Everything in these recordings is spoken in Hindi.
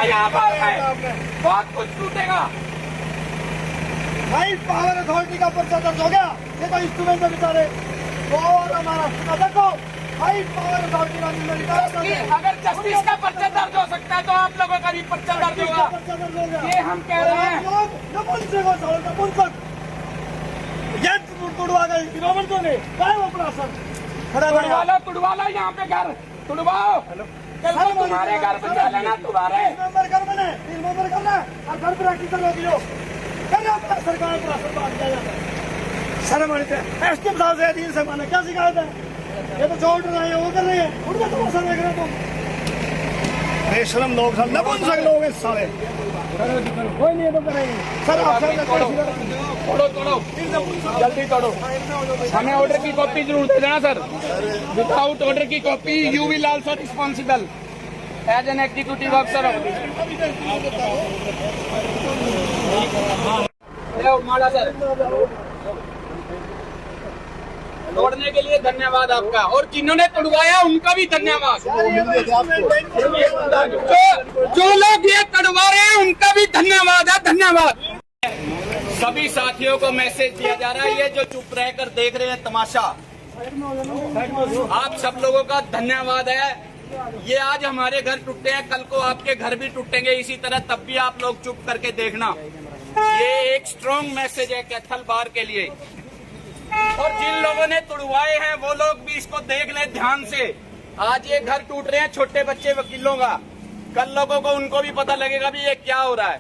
यहाँ पर बहुत कुछ टूटेगा। भाई पावर अथॉरिटी का पर्चा दर्ज हो गया, ये तो इंस्ट्रूमेंट है बेचारे। और हमारा देखो भाई पावर अथॉरिटी का निर्णय, अगर जस्टिस का पर्चा दर्ज हो सकता है तो आप लोगों का भी पर्चा दर्ज होगा। ये हम कह रहे हैं। ये तुड़वा गए गिरावटों ने, क्या वो प्रशासन तुड़वा लो यहाँ पे घर तुड़वाओ। कल को तुम्हारे घर बचा लेना तुम्हारे नंबर कर बने 3 नंबर करना और घर प्रैक्टिकल हो गयो करना अपना सरकार प्रशासन बात किया जाता है। शर्म आनी चाहिए। एसपी साहब से दिन से माने क्या शिकायत है? ये तो जो ऑर्डर आए वो कर रहे हैं, उनका तमाशा देख रहे तुम। बेशरम लोग सब नपुंसक लोग हैं सारे। कोई नहीं तो करेंगे सर। तोड़ो जल्दी तोड़ो। हमें ऑर्डर की कॉपी जरूर दे देना सर। विदाउट ऑर्डर की copy you will also responsible as an executive officer. माला सर तोड़ने के लिए धन्यवाद आपका, और जिन्होंने तोड़वाया उनका भी धन्यवाद। जो लोग ये तोड़वा रहे हैं उनका भी धन्यवाद है, धन्यवाद। सभी साथियों को मैसेज दिया जा रहा है, ये जो चुप रहकर देख रहे हैं तमाशा, आप सब लोगों का धन्यवाद है। ये आज हमारे घर टूटे हैं, कल को आपके घर भी टूटेंगे इसी तरह, तब भी आप लोग चुप करके देखना। ये एक स्ट्रॉन्ग मैसेज है कैथल बार के लिए। और जिन लोगों ने तुड़वाए हैं वो लोग भी इसको देख लें ध्यान से। आज ये घर टूट रहे हैं छोटे बच्चे वकीलों का, कल लोगों को उनको भी पता लगेगा भी ये क्या हो रहा है।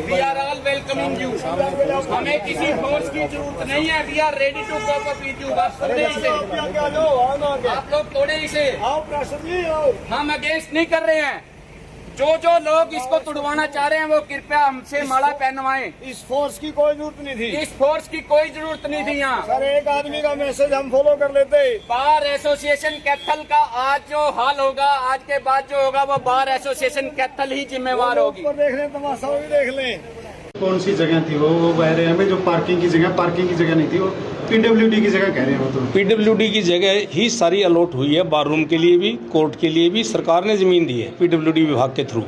We are all welcoming you. हमें किसी फोर्स की जरूरत नहीं है। We are ready to cooperate with you. बस तोड़े इसे, आप लोग तोड़े इसे, हम अगेंस्ट नहीं कर रहे हैं। जो लोग इसको तुड़वाना चाह रहे हैं वो कृपया हमसे माला पहनवाएं। इस फोर्स की कोई जरूरत नहीं थी। इस फोर्स की कोई जरूरत नहीं थी। यहाँ सर एक आदमी का मैसेज हम फॉलो कर लेते। बार एसोसिएशन कैथल का आज जो हाल होगा, आज के बाद जो होगा वो बार एसोसिएशन कैथल ही जिम्मेवार होगी। देख लें तमाशा भी देख लें। कौन सी जगह थी वो कह रहे हैं हमें, जो पार्किंग की जगह नहीं थी, वो पीडब्ल्यूडी की जगह कह रहे हैं। वो तो पीडब्ल्यूडी की जगह ही सारी अलॉट हुई है, बार रूम के लिए भी, कोर्ट के लिए भी सरकार ने ज़मीन दी है पीडब्ल्यूडी विभाग के थ्रू।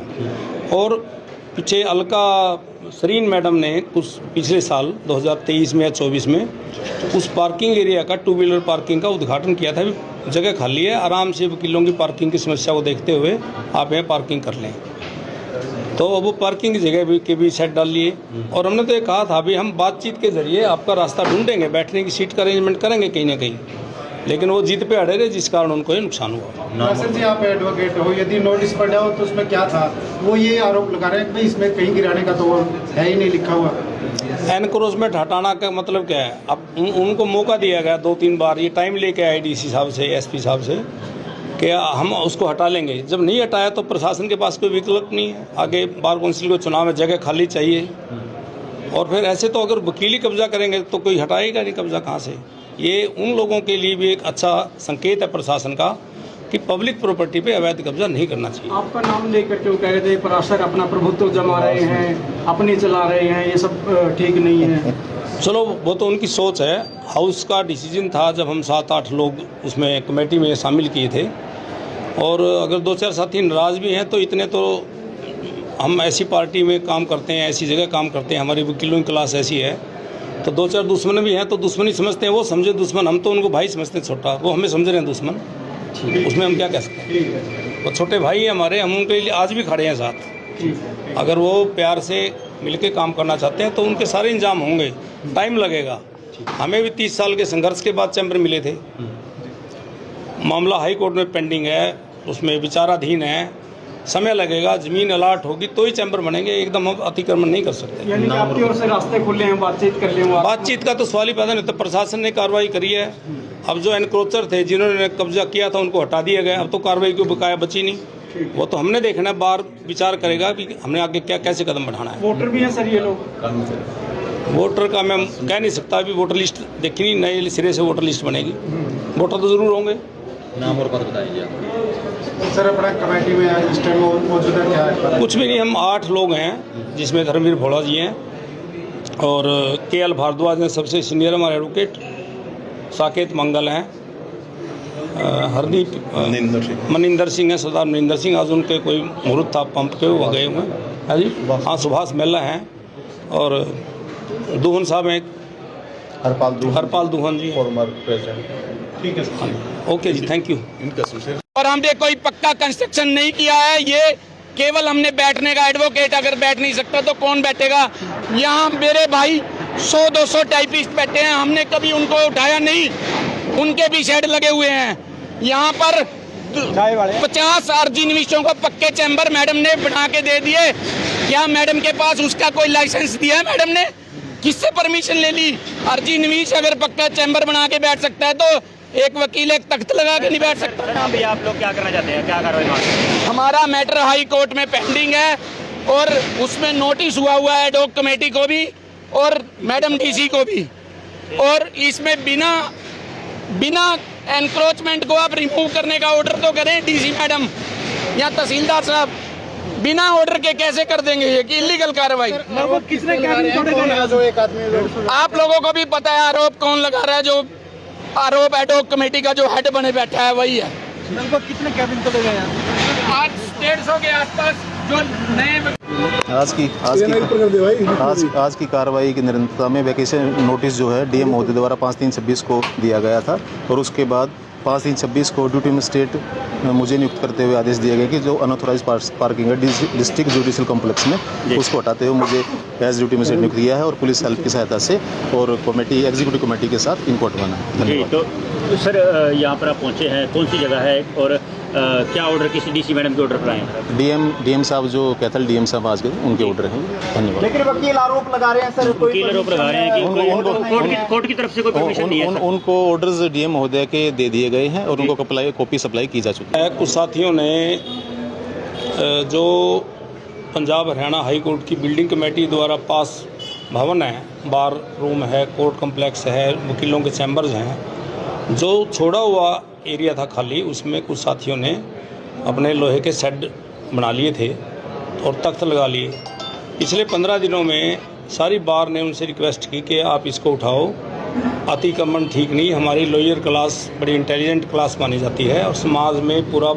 और पीछे अलका सरीन मैडम ने कुछ पिछले साल 2023 में या 24 में उस पार्किंग एरिया का 2 व्हीलर पार्किंग का उद्घाटन किया था। जगह खाली है, आराम से वकीलों की पार्किंग की समस्या को देखते हुए आप यहाँ पार्किंग कर लें। तो अब वो पार्किंग की जगह के भी सेट डाल लिए। और हमने तो ये कहा था भी हम बातचीत के जरिए आपका रास्ता ढूंढेंगे, बैठने की सीट का अरेंजमेंट करेंगे कहीं ना कहीं, लेकिन वो जिद पे अड़े रहे, जिस कारण उनको ये नुकसान हुआ। सर जी आप एडवोकेट हो, यदि नोटिस पड़ जाओ तो उसमें क्या था? वो ये आरोप लगा रहे हैं कि इसमें कहीं गिराने का तो है ही नहीं लिखा हुआ। एनक्रोचमेंट हटाना का मतलब क्या है? अब उनको मौका दिया गया 2-3 बार, ये टाइम लेके आए डीसी साहब से, एसपी साहब से कि हम उसको हटा लेंगे। जब नहीं हटाया तो प्रशासन के पास कोई विकल्प नहीं है, आगे बार काउंसिल को चुनाव में जगह खाली चाहिए। और फिर ऐसे तो अगर वकीली कब्जा करेंगे तो कोई हटाएगा नहीं कब्जा कहाँ से। ये उन लोगों के लिए भी एक अच्छा संकेत है प्रशासन का कि पब्लिक प्रॉपर्टी पे अवैध कब्जा नहीं करना चाहिए। आपका नाम लेकर क्यों कह रहे थे प्रशासन अपना प्रभुत्व जमा रहे हैं, अपनी चला रहे हैं, ये सब ठीक नहीं है। चलो वो तो उनकी सोच है। हाउस का डिसीजन था जब हम 7-8 लोग उसमें कमेटी में शामिल किए थे, और अगर 2-4 साथी नाराज़ भी हैं तो इतने तो हम ऐसी पार्टी में काम करते हैं, ऐसी जगह काम करते हैं, हमारी वकीलों की क्लास ऐसी है, तो 2-4 दुश्मन भी हैं तो दुश्मनी समझते हैं, वो समझे दुश्मन, हम तो उनको भाई समझते हैं छोटा, वो हमें समझ रहे हैं दुश्मन। उसमें हम क्या कह सकते हैं? वो छोटे भाई हैं हमारे, हम उनके लिए आज भी खड़े हैं साथ। अगर वो प्यार से मिलके काम करना चाहते हैं तो उनके सारे इंतजाम होंगे, टाइम लगेगा। हमें भी 30 साल के संघर्ष के बाद चैम्बर मिले थे। मामला हाई कोर्ट में पेंडिंग है, उसमें विचाराधीन है, समय लगेगा, जमीन अलाट होगी तो ही चैम्बर बनेंगे, एकदम हम अतिक्रमण नहीं कर सकते। यानी कि आपकी ओर से रास्ते खुले हैं, बातचीत कर लें। बातचीत का तो सवाल ही पैदा नहीं होता। प्रशासन ने कार्रवाई करी है। अब जो एनक्रोचर थे जिन्होंने कब्जा किया था उनको हटा दिया गया, अब तो कार्रवाई की बकाया बची नहीं। वो तो हमने देखना है, बार विचार करेगा कि हमने आगे क्या कैसे कदम बढ़ाना है। वोटर भी हैं सर ये लोग? वोटर का मैं कह नहीं सकता, अभी वोटर लिस्ट देखी नहीं, नए सिरे से वोटर लिस्ट बनेगी, वोटर तो ज़रूर होंगे। नाम और पद बताइए। सर अपना कमेटी में इस टाइम मौजूद है क्या है? कुछ भी नहीं, हम 8 लोग हैं जिसमें धर्मवीर भोला जी हैं और KL भारद्वाज हैं सबसे सीनियर हमारे एडवोकेट, साकेत मंगल हैं हरदीप मनिंदर सिंह है, सरदार मनिंदर सिंह। आज उनके कोई मुहूर्त था पंप के, वो गए हुए हैं। हाँ जी, हाँ सुभाष मेला हैं और दुहन साहब हैं, हरपाल दुहन जी, फॉर्मर प्रेसिडेंट। ठीक है सर, ओके जी, थैंक यू। और हमने कोई पक्का कंस्ट्रक्शन नहीं किया है, ये केवल हमने बैठने का, एडवोकेट अगर बैठ नहीं सकता तो कौन बैठेगा। यहाँ मेरे भाई 100-200 टाइपिस्ट बैठे हैं, हमने कभी उनको उठाया नहीं, उनके भी शेड लगे हुए हैं। यहाँ पर 50 अर्जी निवेशों को पक्के चैम्बर मैडम ने बना के दे दिए। क्या मैडम के पास उसका कोई लाइसेंस दिया है मैडम ने? किससे परमिशन ले ली? अर्जी निवेश अगर पक्का चैम्बर बना के बैठ सकता है तो एक वकील एक तख्त लगा के नहीं बैठ सकता। भैया आप लोग क्या करना चाहते हैं, क्या कार्रवाई? हमारा मैटर हाई कोर्ट में पेंडिंग है और उसमें नोटिस हुआ है एडहॉक कमेटी को भी और मैडम डीसी को भी। और इसमें बिना एनक्रोचमेंट को आप रिमूव करने का ऑर्डर तो करें डीसी मैडम या तहसीलदार साहब, बिना ऑर्डर के कैसे कर देंगे ये कि इलीगल कार्रवाई। किसने आप लोगों को भी पता है आरोप कौन लगा रहा है, जो आरोप एडहॉक कमेटी का जो हेड बने बैठा है वही है। कितने कैबिन तोड़े गए हैं? आज 150 के आसपास जो नए आज की कार्रवाई की निरंतरता में वैकेशन नोटिस जो है डीएम महोदय द्वारा 5/3/26 को दिया गया था और उसके बाद 5/3/26 को ड्यूटी मजिस्ट्रेट मुझे नियुक्त करते हुए आदेश दिया गया कि जो अनऑथोराइज पार्किंग है डिस्ट्रिक्ट जुडिशियल कॉम्प्लेक्स में, उसको हटाते हुए मुझे एज ड्यूटी मजिस्ट्रेट नियुक्त किया है और पुलिस हेल्प की सहायता से और कमेटी एग्जीक्यूटिव कमेटी के साथ इनको हटवाना है। धन्यवाद। तो सर यहाँ पर आप पहुँचे हैं, कौन सी जगह है और क्या ऑर्डर किसी डीसी मैडम के ऑर्डर पर आए हैं? डीएम साहब जो कैथल डीएम साहब आज गए उनके ऑर्डर हैं। धन्यवाद। लेकिन वकील आरोप लगा रहे हैं सर, वकील आरोप लगा रहे हैं कि कोर्ट की तरफ से कोई परमिशन नहीं है। उनको ऑर्डर्स डीएम महोदय के दे दिए गए हैं और उनको कॉपी सप्लाई की जा चुकी है। कुछ साथियों ने जो पंजाब हरियाणा हाई कोर्ट की बिल्डिंग कमेटी द्वारा पास भवन है, बार रूम है, कोर्ट कम्प्लेक्स है, वकीलों के चैम्बर्स हैं, जो छोड़ा हुआ एरिया था खाली, उसमें कुछ साथियों ने अपने लोहे के शेड बना लिए थे और तख्त लगा लिए। पिछले 15 दिनों में सारी बार ने उनसे रिक्वेस्ट की कि आप इसको उठाओ, अतिक्रमण ठीक नहीं। हमारी लोअर क्लास बड़ी इंटेलिजेंट क्लास मानी जाती है और समाज में पूरा